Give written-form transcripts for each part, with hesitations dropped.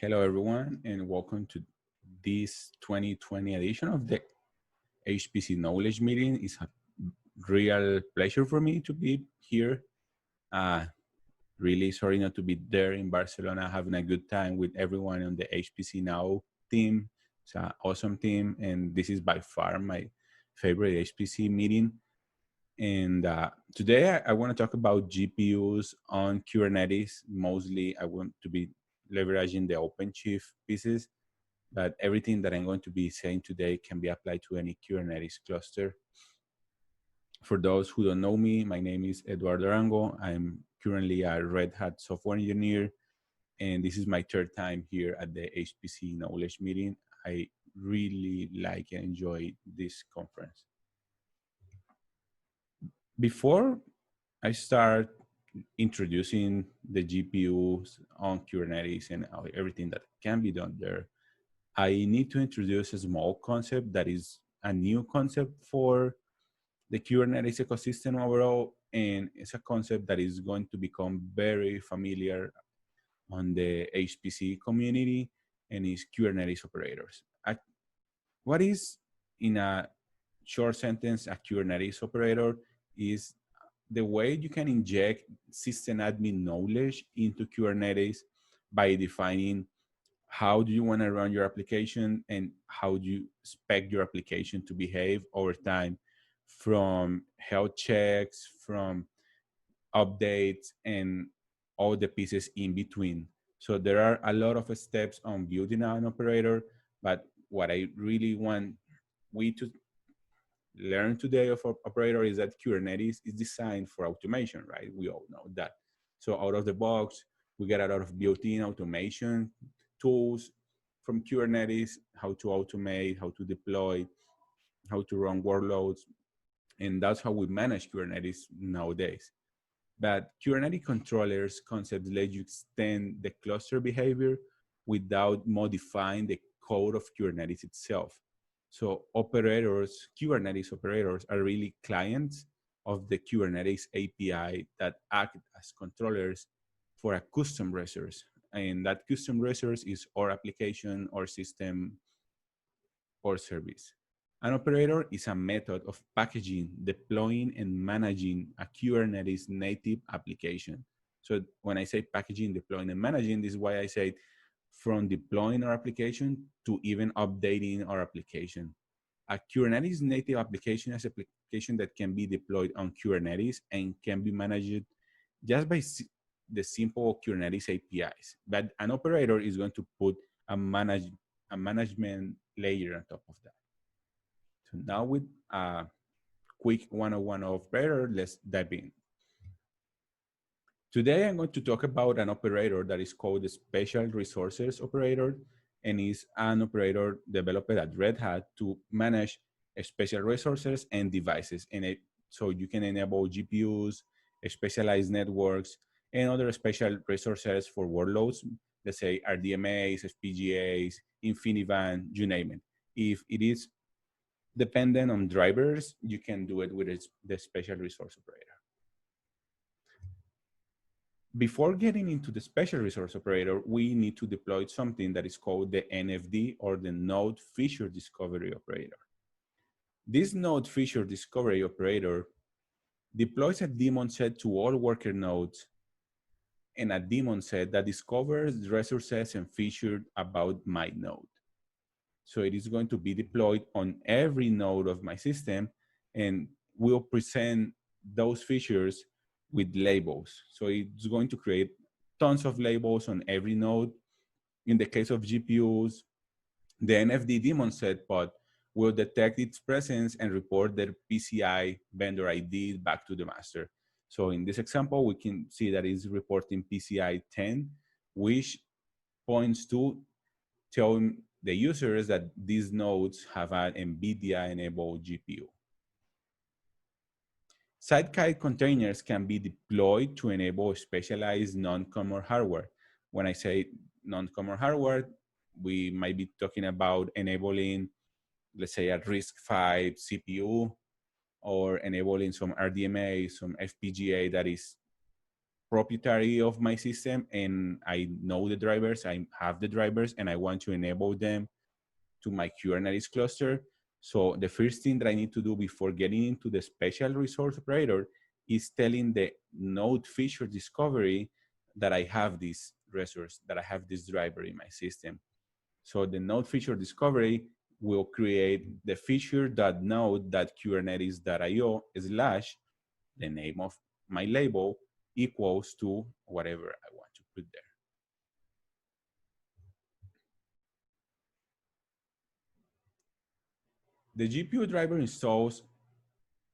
Hello, everyone, and welcome to this 2020 edition of the HPC Knowledge Meeting. It's a real pleasure for me to be here. Uh, really sorry not to be there in Barcelona, having a good time with everyone on the HPC Now team. It's an awesome team, and this is by far my favorite HPC meeting. And today I want to talk about GPUs on Kubernetes. Mostly, I want to be leveraging the OpenShift pieces, but everything that I'm going to be saying today can be applied to any Kubernetes cluster. For those who don't know me, my name is Eduardo Arango. I'm currently a Red Hat software engineer, and this is my third time here at the HPC Knowledge Meeting. I really like and enjoy this conference. Before I start introducing the GPUs on Kubernetes and everything that can be done there, I need to introduce a small concept that is a new concept for the Kubernetes ecosystem overall, and it's a concept that is going to become very familiar on the HPC community, and is Kubernetes operators. What is, in a short sentence, a Kubernetes operator is the way you can inject system admin knowledge into Kubernetes by defining how do you want to run your application and how do you expect your application to behave over time, from health checks, from updates, and all the pieces in between. So there are a lot of steps on building an operator, but what I really want we to learn today of operator is that Kubernetes is designed for automation, right? We all know that. So out of the box, we get a lot of built-in automation tools from Kubernetes, how to automate, how to deploy, how to run workloads. And that's how we manage Kubernetes nowadays. But Kubernetes controllers concepts let you extend the cluster behavior without modifying the code of Kubernetes itself. So operators, Kubernetes operators, are really clients of the Kubernetes API that act as controllers for a custom resource. And that custom resource is our application, or system, or service. An operator is a method of packaging, deploying, and managing a Kubernetes native application. So when I say packaging, deploying, and managing, this is why I say from deploying our application to even updating our application. A Kubernetes native application is an application that can be deployed on Kubernetes and can be managed just by the simple Kubernetes APIs. But an operator is going to put a management layer on top of that. So now with a quick 101 of operator, let's dive in. Today, I'm going to talk about an operator that is called the Special Resources Operator, and is an operator developed at Red Hat to manage special resources and devices. So you can enable GPUs, specialized networks, and other special resources for workloads, let's say RDMAs, FPGAs, InfiniBand, you name it. If it is dependent on drivers, you can do it with the special resource operator. Before getting into the special resource operator, we need to deploy something that is called the NFD, or the Node Feature Discovery Operator. This Node Feature Discovery Operator deploys a daemon set to all worker nodes, and a daemon set that discovers resources and features about my node. So it is going to be deployed on every node of my system, and will present those features with labels. So it's going to create tons of labels on every node. In the case of GPUs, the NFD daemon set pod will detect its presence and report their PCI vendor ID back to the master. So in this example, we can see that it's reporting PCI 10, which points to telling the users that these nodes have an NVIDIA-enabled GPU. Sidecar containers can be deployed to enable specialized non-common hardware. When I say non-common hardware, we might be talking about enabling, let's say, a RISC-V CPU, or enabling some RDMA, some FPGA that is proprietary of my system and I know the drivers, I have the drivers, and I want to enable them to my Kubernetes cluster. So the first thing that I need to do before getting into the special resource operator is telling the node feature discovery that I have this resource, that I have this driver in my system. So the node feature discovery will create the feature.node.kubernetes.io slash the name of my label equals to whatever I want to put there. The GPU driver installs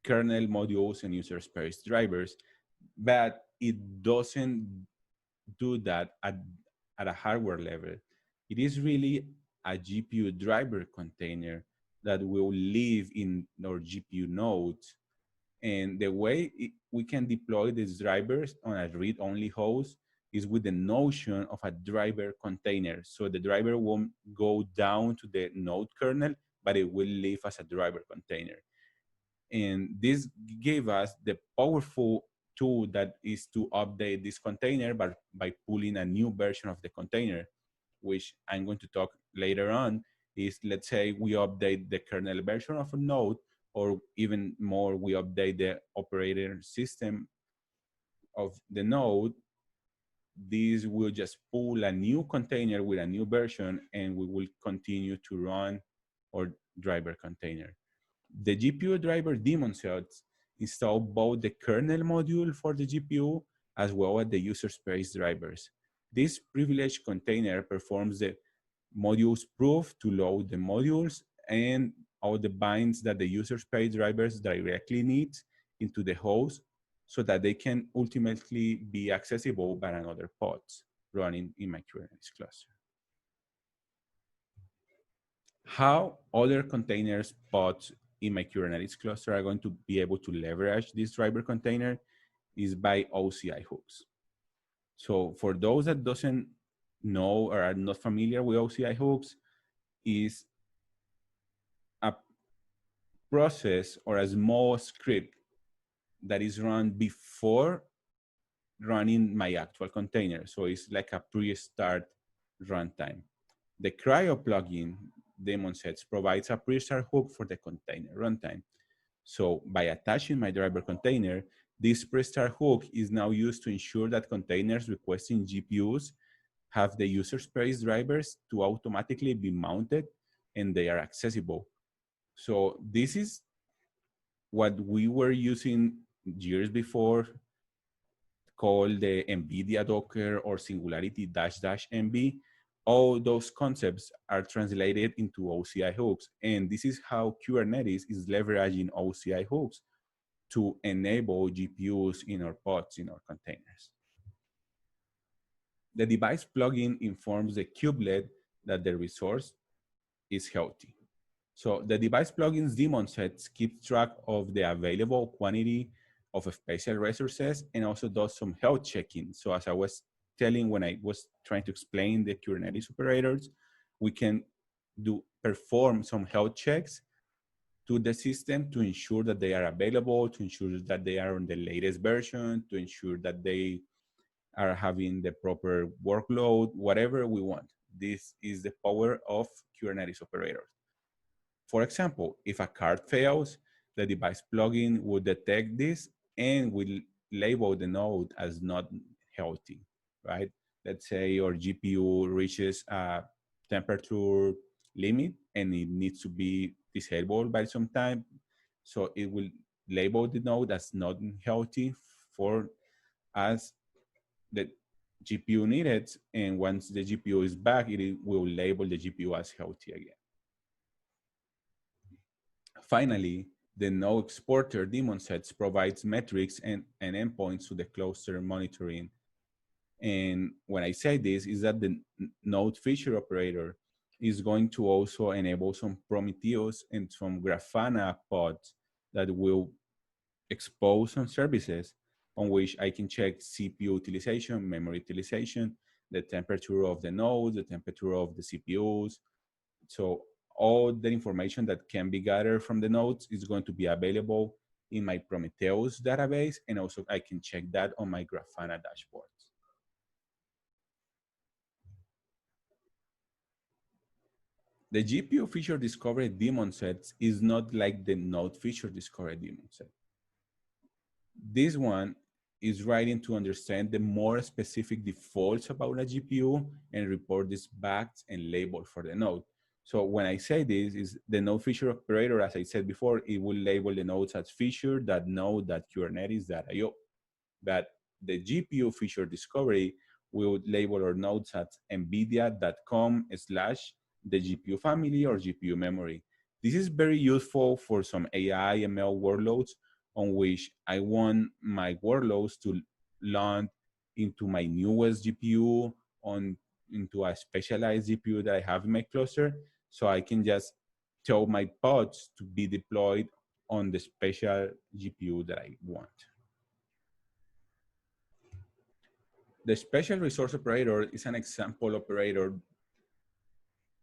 kernel modules and user space drivers, but it doesn't do that at a hardware level. It is really a GPU driver container that will live in our GPU nodes. And the way we can deploy these drivers on a read-only host is with the notion of a driver container. So the driver won't go down to the node kernel, but it will live as a driver container. And this gave us the powerful tool that is to update this container by pulling a new version of the container, which I'm going to talk later on, is let's say we update the kernel version of a node, or even more, we update the operating system of the node. This will just pull a new container with a new version, and we will continue to run our driver container. The GPU driver daemon sets install both the kernel module for the GPU as well as the user space drivers. This privileged container performs the modules proof to load the modules and all the binds that the user space drivers directly need into the host so that they can ultimately be accessible by another pods running in my Kubernetes cluster. How other containers pods in my Kubernetes cluster are going to be able to leverage this driver container is by OCI hooks. So for those that doesn't know or are not familiar with OCI hooks, is a process or a small script that is run before running my actual container. So it's like a pre-start runtime. The Cryo plugin, daemon sets, provides a pre-start hook for the container runtime. So by attaching my driver container, this pre-start hook is now used to ensure that containers requesting GPUs have the user space drivers to automatically be mounted and they are accessible. So this is what we were using years before, called the NVIDIA Docker or Singularity --MV. All those concepts are translated into OCI hooks. And this is how Kubernetes is leveraging OCI hooks to enable GPUs in our pods, in our containers. The device plugin informs the kubelet that the resource is healthy. So the device plugins daemon sets keeps track of the available quantity of special resources and also does some health checking. So as I was telling when I was trying to explain the Kubernetes operators, we can perform some health checks to the system to ensure that they are available, to ensure that they are on the latest version, to ensure that they are having the proper workload, whatever we want. This is the power of Kubernetes operators. For example, if a card fails, the device plugin will detect this and will label the node as not healthy, right? Let's say your GPU reaches a temperature limit and it needs to be disabled by some time. So it will label the node as not healthy for as the GPU needed. And once the GPU is back, it will label the GPU as healthy again. Finally, the node exporter daemon sets provides metrics and endpoints to the cluster monitoring. And when I say this, is that the node feature operator is going to also enable some Prometheus and some Grafana pods that will expose some services on which I can check CPU utilization, memory utilization, the temperature of the nodes, the temperature of the CPUs. So all the information that can be gathered from the nodes is going to be available in my Prometheus database, and also I can check that on my Grafana dashboards. The GPU feature discovery daemon sets is not like the node feature discovery daemon set. This one is writing to understand the more specific defaults about a GPU and report these back and label for the node. So when I say this, is the node feature operator, as I said before, it will label the nodes as feature.node.kubernetes.io. That the GPU feature discovery will label our nodes at nvidia.com/ the GPU family or GPU memory. This is very useful for some AI ML workloads on which I want my workloads to land into my newest GPU on into a specialized GPU that I have in my cluster, so I can just tell my pods to be deployed on the special GPU that I want. The special resource operator is an example operator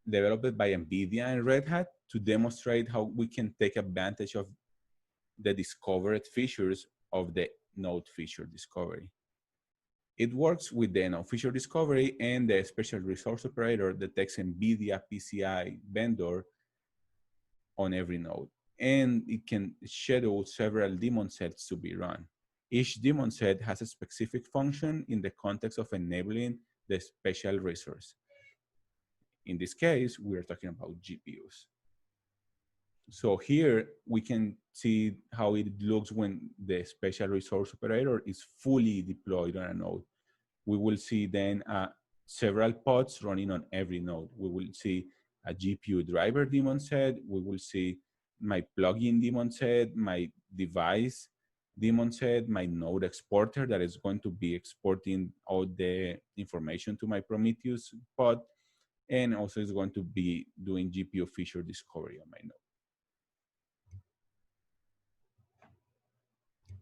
developed by NVIDIA and Red Hat to demonstrate how we can take advantage of the discovered features of the node feature discovery. It works with the node feature discovery, and the special resource operator detects NVIDIA PCI vendor on every node, and it can schedule several daemon sets to be run. Each daemon set has a specific function in the context of enabling the special resource. In this case, we're talking about GPUs. So here we can see how it looks when the special resource operator is fully deployed on a node. We will see then several pods running on every node. We will see a GPU driver daemon set. We will see my plugin daemon set, my device daemon set, my node exporter that is going to be exporting all the information to my Prometheus pod, and also is going to be doing GPU feature discovery on my node.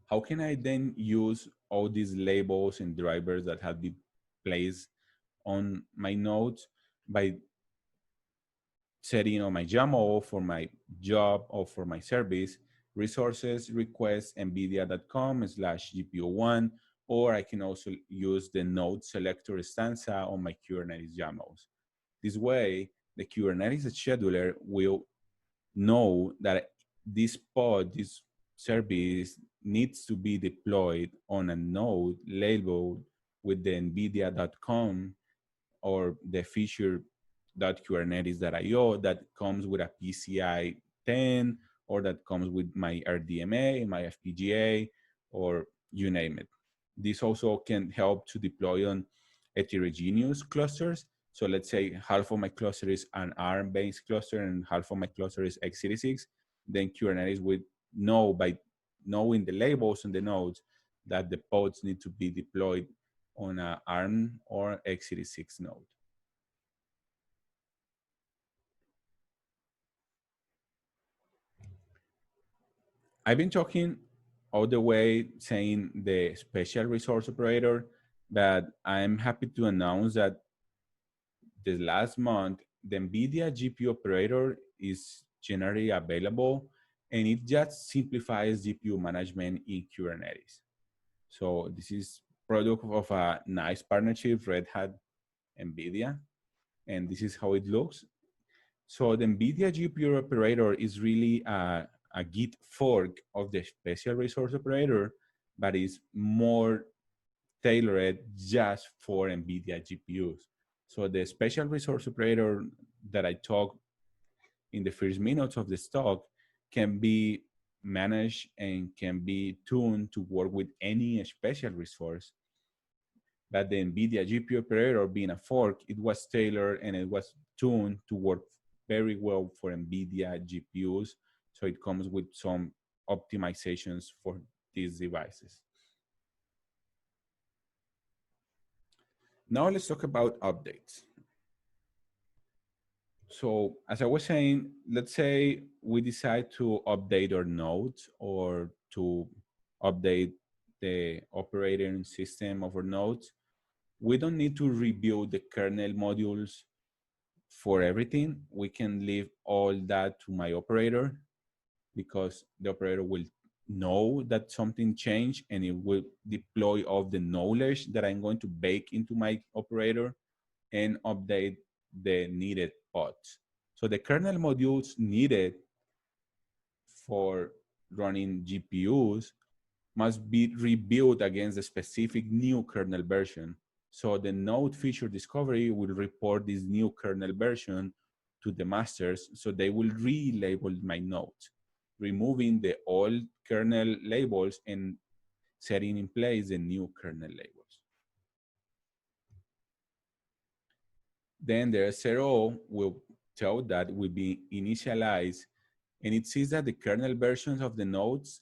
How can I then use all these labels and drivers that have been placed on my nodes by setting on my YAML for my job or for my service, resources request nvidia.com/GPU1, or I can also use the node selector stanza on my Kubernetes YAMLs. This way, the Kubernetes scheduler will know that this pod, this service needs to be deployed on a node labeled with the nvidia.com or the feature.kubernetes.io that comes with a PCI 10, or that comes with my RDMA, my FPGA, or you name it. This also can help to deploy on heterogeneous clusters. So let's say half of my cluster is an ARM-based cluster and half of my cluster is x86. Then Kubernetes would know by knowing the labels on the nodes that the pods need to be deployed on an ARM or x86 node. I've been talking all the way saying the special resource operator, but I'm happy to announce that this last month, the NVIDIA GPU operator is generally available, and it just simplifies GPU management in Kubernetes. So this is product of a nice partnership, Red Hat, NVIDIA, and this is how it looks. So the NVIDIA GPU operator is really a Git fork of the special resource operator, but is more tailored just for NVIDIA GPUs. So the special resource operator that I talked in the first minutes of this talk can be managed and can be tuned to work with any special resource. But the NVIDIA GPU operator being a fork, it was tailored and it was tuned to work very well for NVIDIA GPUs. So it comes with some optimizations for these devices. Now let's talk about updates. So as I was saying, let's say we decide to update our nodes or to update the operating system of our nodes. We don't need to rebuild the kernel modules for everything. We can leave all that to my operator, because the operator will know that something changed, and it will deploy all the knowledge that I'm going to bake into my operator and update the needed pods. So the kernel modules needed for running GPUs must be rebuilt against a specific new kernel version. So the node feature discovery will report this new kernel version to the masters, so they will relabel my nodes, removing the old kernel labels and setting in place the new kernel labels. Then the SRO will tell that will be initialized, and it sees that the kernel versions of the nodes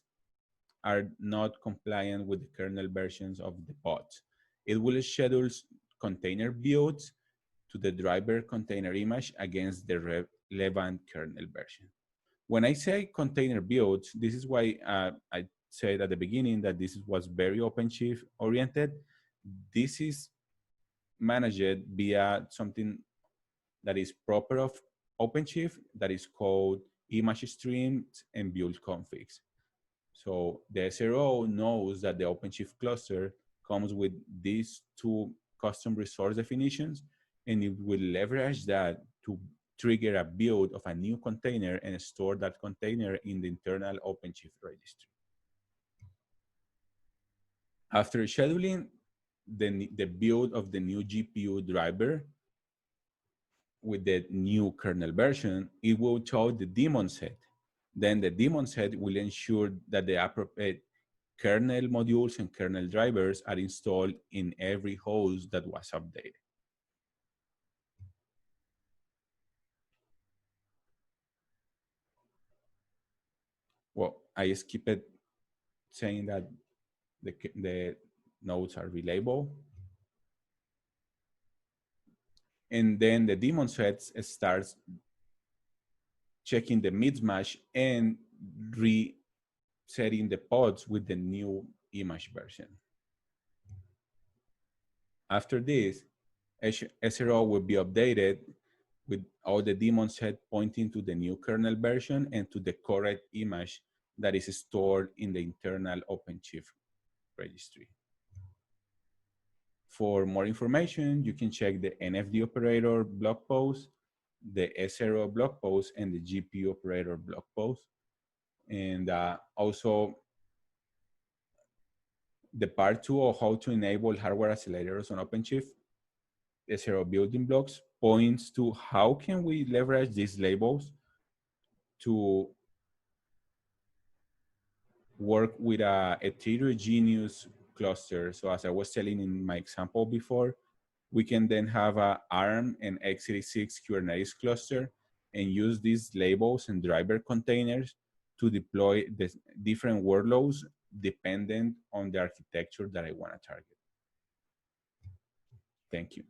are not compliant with the kernel versions of the pods. It will schedule container builds to the driver container image against the relevant kernel version. When I say container builds, this is why I said at the beginning that this was very OpenShift oriented. This is managed via something that is proper of OpenShift that is called image streams and build configs. So the SRO knows that the OpenShift cluster comes with these two custom resource definitions, and it will leverage that to trigger a build of a new container and store that container in the internal OpenShift registry. After scheduling the build of the new GPU driver with the new kernel version, it will show the daemon set. Then the daemon set will ensure that the appropriate kernel modules and kernel drivers are installed in every host that was updated. Well, I skipped saying that the nodes are relabeled. And then the daemon sets starts checking the mismatch and resetting the pods with the new image version. After this, SRO will be updated with all the daemon set pointing to the new kernel version and to the correct image that is stored in the internal OpenShift registry. For more information, you can check the NFD operator blog post, the SRO blog post, and the GPU operator blog post. And also the part 2 of how to enable hardware accelerators on OpenShift, SRO building blocks, points to how can we leverage these labels to work with a heterogeneous cluster. So as I was telling in my example before, we can then have a ARM and x86 Kubernetes cluster and use these labels and driver containers to deploy the different workloads dependent on the architecture that I want to target. Thank you.